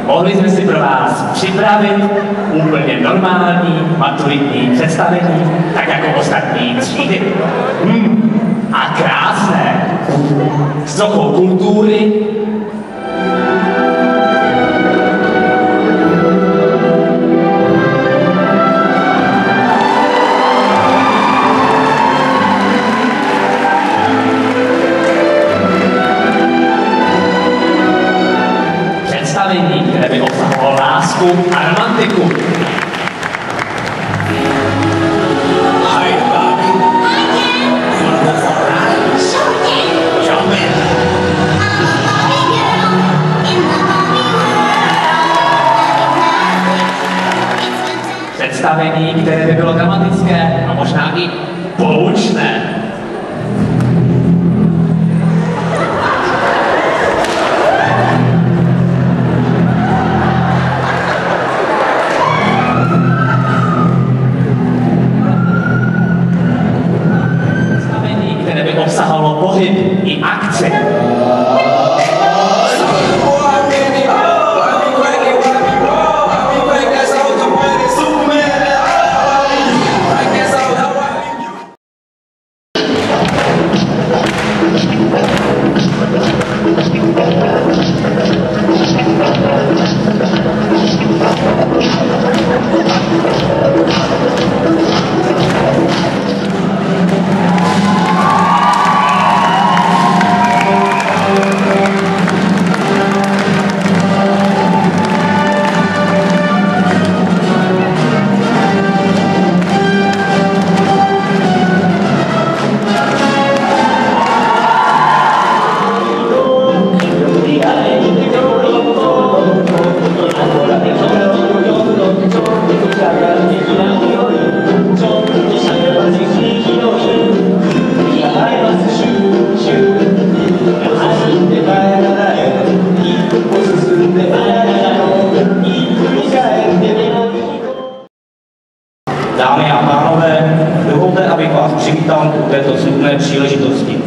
mohli jsme si pro vás připravit úplně normální maturitní představení, tak jako ostatní třídy. A krásné, s trochou kultury. Které by obsahovalo lásku a romantiku. Hi, Bobby. You wanna go for a ride? Jump in. Představení, které by bylo dramatické a možná i poučné. Obsahalo pohyb i akci. Dámy a pánové, dovolte, abych vás přivítal u této smutné příležitosti.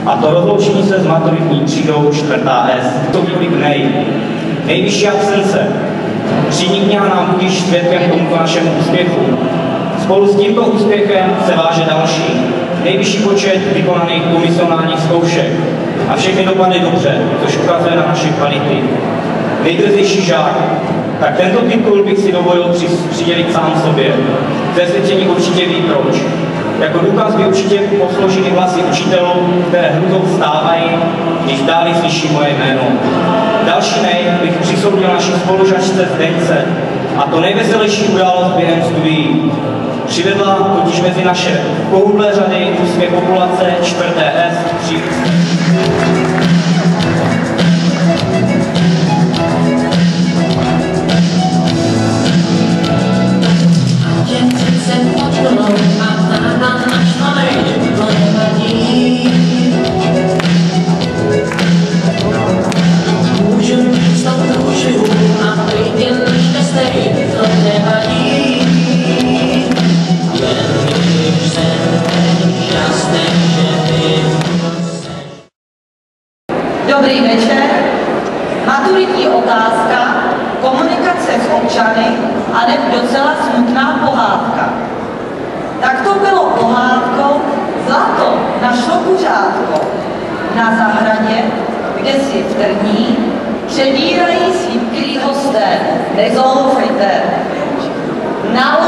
A to rozloučení se s maturitní třídou 4S. To několik nejvyšší absence. Třídní kniha nám budíš svědkem tomuto našemu úspěchu. Spolu s tímto úspěchem se váže další. Nejvyšší počet vykonaných komisionálních zkoušek. A všechny dopadly dobře, což ukazuje na naše kvality. Nejdrzejší žák. Tak tento titul bych si dovolil přidělit sám sobě. Přesvědčení určitě ví proč. Jako důkaz by určitě posloužily hlasy učitelů, které hruzou vstávají, když dále slyší moje jméno. Další bych přisoudil naší spolužačce Zdence, a to nejveselější událost během studií. Přivedla totiž mezi naše pohodlé řady úspěch populace 4S. Dobrý večer. Maturitní otázka, komunikace s občany, ale docela smutná pohádka. Tak to bylo pohádkou Zlato našlo kuřátko. Na zahradě, kde si v trní, přebírají svítky hosté. Nezoufejte. Na